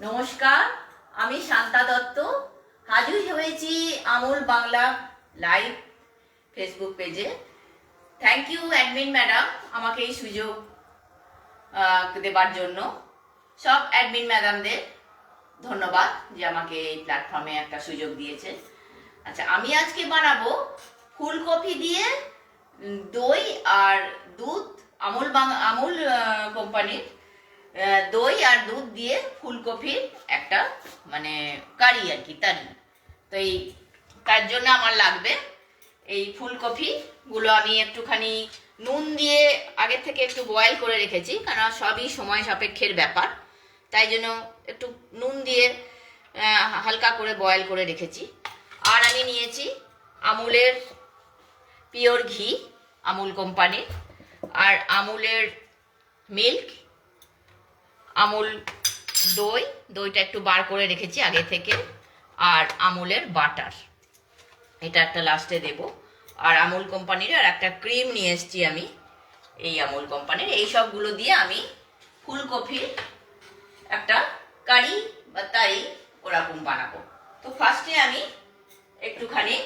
নমস্কার, আমি শান্তা দত্ত হাজির হয়েছি আমুল বাংলা লাইভ ফেসবুক পেজে। থ্যাংক ইউ অ্যাডমিন ম্যাডাম আমাকে এই সুযোগ দেবার জন্য। সব অ্যাডমিন ম্যাডামদের ধন্যবাদ যে আমাকে এই প্ল্যাটফর্মে একটা সুযোগ দিয়েছে। আচ্ছা, আমি আজকে বানাবো ফুলকপি দিয়ে দই আর দুধ। আমুল কোম্পানির দই আর দুধ দিয়ে ফুলকপির একটা মানে কারি আর কি তারি। তো এই তার জন্য আমার লাগবে এই ফুলকপিগুলো আমি একটুখানি নুন দিয়ে আগে থেকে একটু বয়েল করে রেখেছি, কারণ সবই সময় সাপেক্ষের ব্যাপার, তাই জন্য একটু নুন দিয়ে হালকা করে বয়েল করে রেখেছি। আর আমি নিয়েছি আমুলের পিওর ঘি, আমুল কোম্পানির, আর আমুলের মিল্ক, আমুল দইটা একটু বার করে রেখেছি আগে থেকে, আর আমুলের বাটার, এটা একটা লাস্টে দেব। আর আমুল কোম্পানির আর একটা ক্রিম নিয়ে এসেছি আমি, এই আমুল কোম্পানির। এই সবগুলো দিয়ে আমি ফুলকপির একটা কারি বা তারি ওরকম বানাবো। তো ফার্স্টে আমি একটুখানি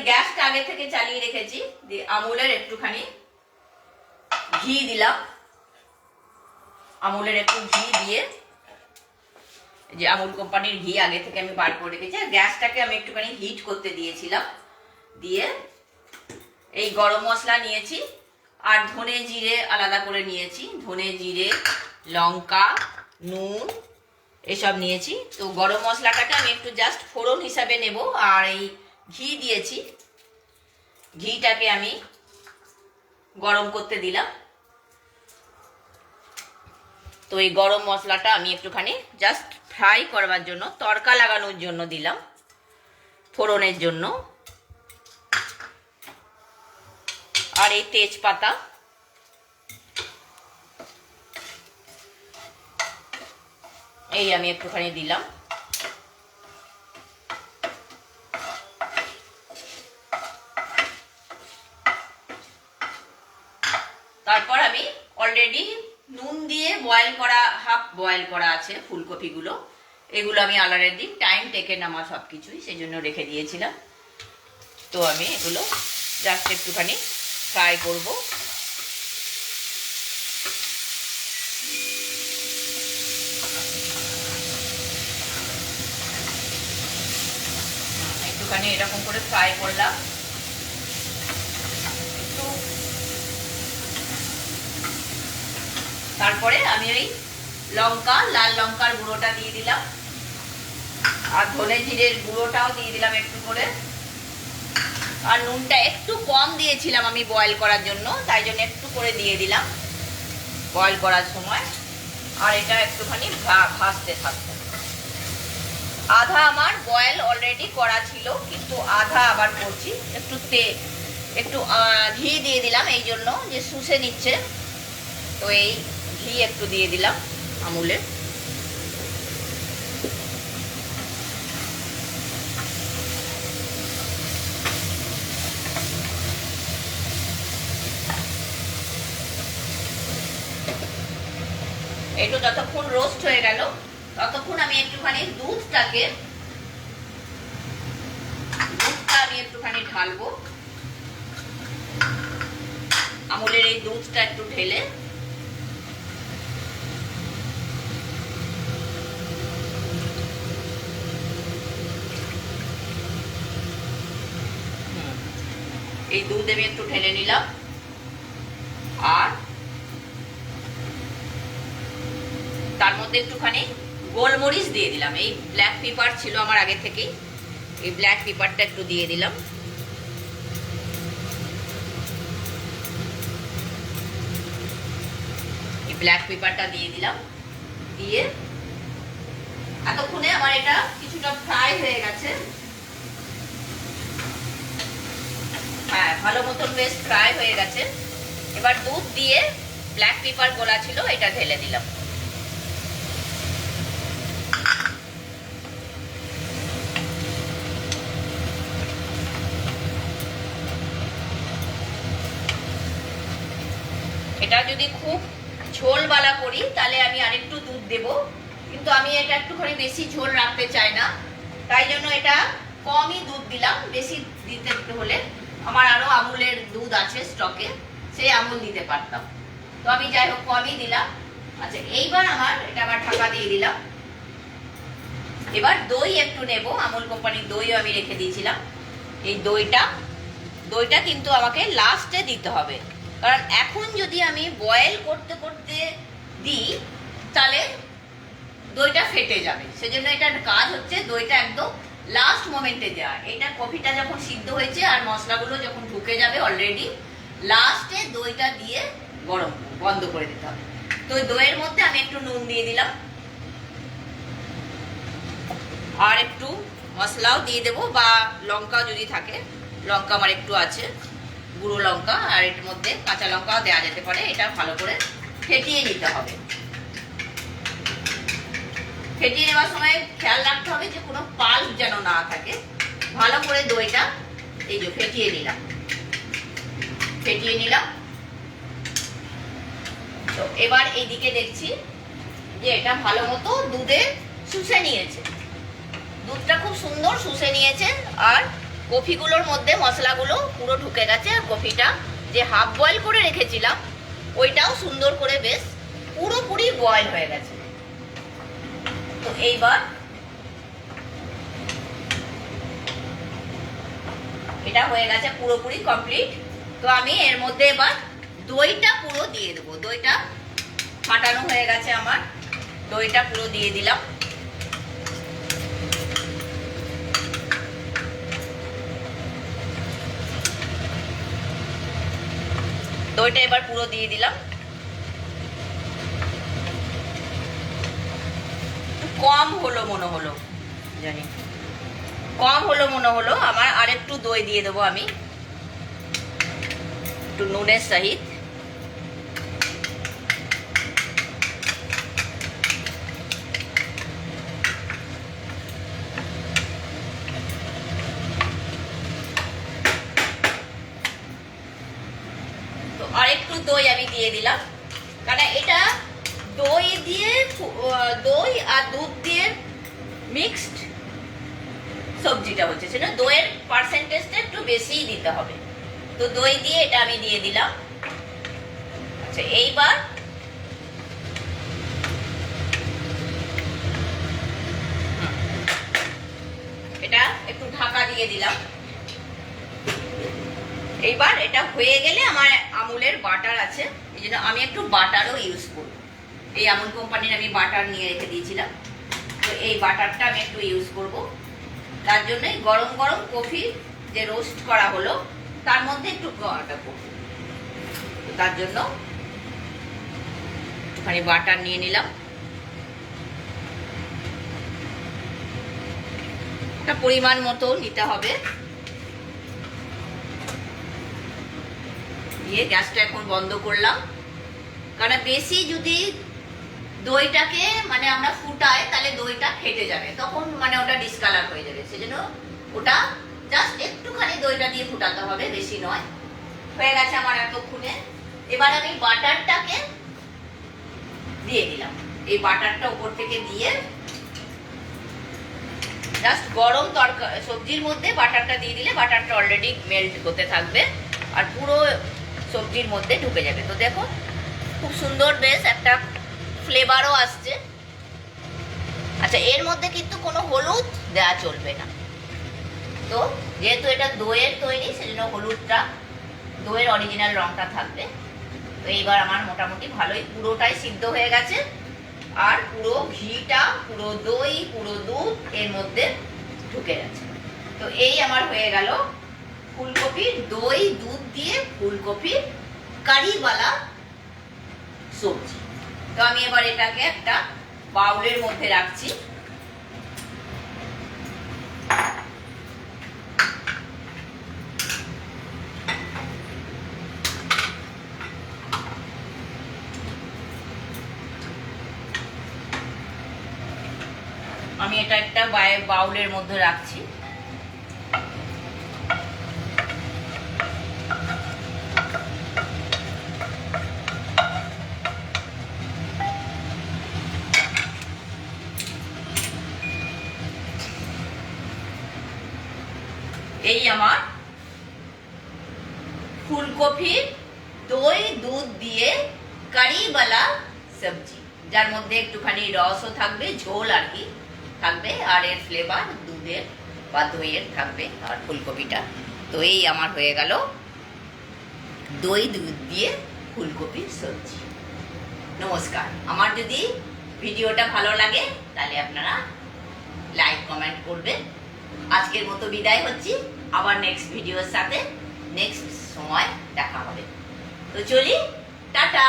গ্যাসটা আগে থেকে চালিয়ে রেখেছি, দিয়ে আমুলের একটুখানি ঘি দিলাম। আমুলের একটু ঘি দিয়ে, যে আমুল কোম্পানির ঘি আগে থেকে আমি বার করে রেখেছি, আর গ্যাসটাকে আমি একটুখানি হিট করতে দিয়েছিলাম। দিয়ে এই গরম মশলা নিয়েছি আর ধনে জিরে আলাদা করে নিয়েছি, ধনে জিরে লঙ্কা নুন এসব নিয়েছি। তো গরম মশলাটাকে আমি একটু জাস্ট ফোড়ন হিসাবে নেব। আর এই ঘি দিয়েছি, ঘিটাকে আমি গরম করতে দিলাম। তো এই গরম মশলাটা আমি একটুখানি জাস্ট ফ্রাই করবার জন্য, তড়কা লাগানোর জন্য দিলাম, ফোড়নের জন্য। আর এই তেজপাতা, এই আমি একটুখানি দিলাম। তারপর আমি অলরেডি নুন দিয়ে হাফ বয়েল করা আছে ফুলকপিগুলো, এগুলো আমি অলরেডি টাইম টেকেন আমার সব কিছুই, সেই জন্য রেখে দিয়েছিলাম। তো আমি এগুলো জাস্ট একটুখানি ফ্রাই করব। একটুখানি এরকম করে ফ্রাই করলাম। তারপরে আমি ওই লাল লঙ্কার গুঁড়োটা দিয়ে দিলাম, আর ধনে জিরের গুঁড়োটাও দিয়ে দিলাম একটু করে। আর নুনটা একটু কম দিয়েছিলাম আমি বয়েল করার জন্য, তাই জন্য একটু করে দিয়ে দিলাম বয়েল করার সময়। আর এটা একটুখানি ভাজতে থাকবে। আধা আমার বয়েল অলরেডি করা ছিল, কিন্তু আধা আবার করছি। একটু ঘি দিয়ে দিলাম এই জন্য যে শুষে নিচ্ছে, তো এই ঘি একটু দিয়ে দিলাম আমুলের। একটু যতক্ষণ রোস্ট হয়ে গেল ততক্ষণ আমি একটুখানি দুধটা আমি একটুখানি ঢালবো। আমুলের এই দুধটা একটু ঢেলে এই দুধ আমি একটু ঢেলে নিলাম। আর তার মধ্যে একটুখানি গোলমরিচ দিয়ে দিলাম। এই ব্ল্যাক পেপার ছিল আমার আগে থেকেই, এই ব্ল্যাক পেপারটা একটু দিয়ে দিলাম। এই ব্ল্যাক পেপারটা দিয়ে দিলাম। দিয়ে এতক্ষণে আমার এটা কিছুটা ফ্রাই হয়ে গেছে। হ্যাঁ, ভালো মতন বেশ ফ্রাই হয়ে গেছে। এবার দুধ দিয়ে ব্ল্যাক পেপার গোলা ছিল এটা ঢেলে দিলাম। যদি খুব ঝোলবালা করি তাহলে আমি আরেকটু দুধ দেব, কিন্তু আমি এটা একটুখানি বেশি ঝোল রাখতে চাই না, তাই জন্য এটা কমই দুধ দিলাম। বেশি দিতে হলে আমার আরো আমুলের দুধ আছে স্টকে, সেই আমুল দিতে পারতাম, তো আমি যাই হোক কমই দিলাম। আচ্ছা, এইবার এটা ঢাকা দিয়ে দিলাম। এবার দই একটু নেব, আমুল কোম্পানির দইও আমি রেখে দিয়েছিলাম। এই দইটা কিন্তু আমাকে লাস্টে দিতে হবে, কারণ এখন যদি আমি বয়েল করতে করতে দিই তাহলে দইটা ফেটে যাবে। সেজন্য এটার কাজ হচ্ছে দইটা একদম লাস্ট মোমেন্টে দেওয়া। এটা কফিটা যখন সিদ্ধ হয়েছে আর মশলাগুলো যখন ঢুকে যাবে অলরেডি, লাস্টে দইটা দিয়ে গরম বন্ধ করে দিতে হবে। তো দইয়ের মধ্যে আমি একটু নুন দিয়ে দিলাম, আর একটু মশলাও দিয়ে দেবো, বা লঙ্কা যদি থাকে, লঙ্কা আমার একটু আছে, গুঁড়ো লঙ্কা, আর এর মধ্যে কাঁচা লঙ্কাও দেওয়া যেতে পারে। এটা ভালো করে ফেটিয়ে নিতে হবে। ফেটিয়ে নেওয়ার সময় খেয়াল রাখতে হবে যে কোনো পাল্প যেন না থাকে। ভালো করে দইটা এই যে ফেটিয়ে নিলাম। তো এবার এইদিকে দেখছি যে এটা ভালো মতো দুধে শুষে নিয়েছে, দুধটা খুব সুন্দর শুষে নিয়েছে, আর কফিগুলোর মধ্যে মশলাগুলো পুরো ঢুকে গেছে, আর কফিটা যে হাফ বয়েল করে রেখেছিলাম ওইটাও সুন্দর করে বেশ পুরোপুরি বয়েল হয়ে গেছে। তো এইবার এটা হয়ে গেছে পুরোপুরি কমপ্লিট। তো আমি এর মধ্যে এবার দইটা পুরো দিয়ে দেবো। দইটা ফাটানো হয়ে গেছে আমার, দইটা পুরো দিয়ে দিলাম। দইটা এবার পুরো দিয়ে দিলাম। কম হলো মনে হলো, জানি কম হলো মনে হলো আমার, আর একটু দই দিয়ে দেবো আমি একটু নুনের সহিত। তো আর একটু দই আমি দিয়ে দিলাম, কারণ এটা দই আর দুধ দিয়ে মিক্সড সবজিটা হচ্ছে, সেটা দইয়ের পার্সেন্টেজটা একটু বেশিই দিতে হবে। তো দই দিয়ে এটা আমি দিয়ে দিলাম। আচ্ছা, এইবার এটা একটু ঢাকা দিয়ে দিলাম। এইবার এটা হয়ে গেলে আমার আমুলের বাটার আছে, এই জন্য আমি একটু বাটারও ইউজ করব। এই আমুল কোম্পানির আমি বাটার নিয়ে রেখে দিয়েছিলাম, তো এই বাটারটা আমি একটু ইউজ করব। তার জন্য গরম গরম কফি যে রোস্ট করা হলো তার মধ্যে একটু তার জন্য একটুখানি বাটার নিয়ে নিলাম। একটা পরিমাণ মতো নিতে হবে। দিয়ে গ্যাসটা এখন বন্ধ করলাম, কারণ বেশি যদি দইটাকে আমরা ফুটাই তাহলে দইটা ফেটে যাবে, তখন ওটা ডিসকালার হয়ে যাবে। সেজন্য ওটা জাস্ট একটুখানি দইটা দিয়ে ফুটাতে হবে, বেশি নয়। হয়ে গেছে আমার এতক্ষণে। এবার আমি বাটারটাকে দিয়ে দিলাম। এই বাটারটা উপর থেকে দিয়ে জাস্ট গরম সবজির মধ্যে বাটারটা দিয়ে দিলে বাটারটা অলরেডি মেল্ট হতে থাকবে আর পুরো সবজির মধ্যে ঢুকে যাবে। তো দেখো খুব সুন্দর বেশ একটা ফ্লেভারও আসছে। আচ্ছা, এর মধ্যে কিন্তু কোনো হলুদ দেওয়া চলবে না। তো যেহেতু এটা দইয়ের তৈরি, সেজন্য হলুদটা দইয়ের অরিজিনাল রংটা থাকবে। তো এইবার আমার মোটামুটি ভালোই পুরোটাই সিদ্ধ হয়ে গেছে, আর পুরো ঘিটা, পুরো দই, পুরো দুধ এর মধ্যে ঢুকে গেছে। তো এই আমার হয়ে গেল ফুলকপির দই দুধ দিয়ে ফুলকপির কারিওয়ালা সবজি। তো আমি এবার এটাকে একটা বাউলের মধ্যে রাখছি। আমি এটা একটা বাউলের মধ্যে রাখছি। এই আমার ফুলকপির দই দুধ দিয়ে কারিওয়ালা সবজি, যার মধ্যে একটুখানি রসও থাকবে, ঝোল আর কি থাকবে, আর এর ফ্লেভার দুধের বা দইয়ের থাকবে, আর ফুলকপিটা। তো এই আমার হয়ে গেল দই দুধ দিয়ে ফুলকপির সবজি। নমস্কার। আমার যদি ভিডিওটা ভালো লাগে তাহলে আপনারা লাইক কমেন্ট করবেন। আজকের মতো বিদায় হচ্ছি, আবার নেক্সট ভিডিওর সাথে নেক্সট সময় দেখা হবে। তো চলি, টাটা।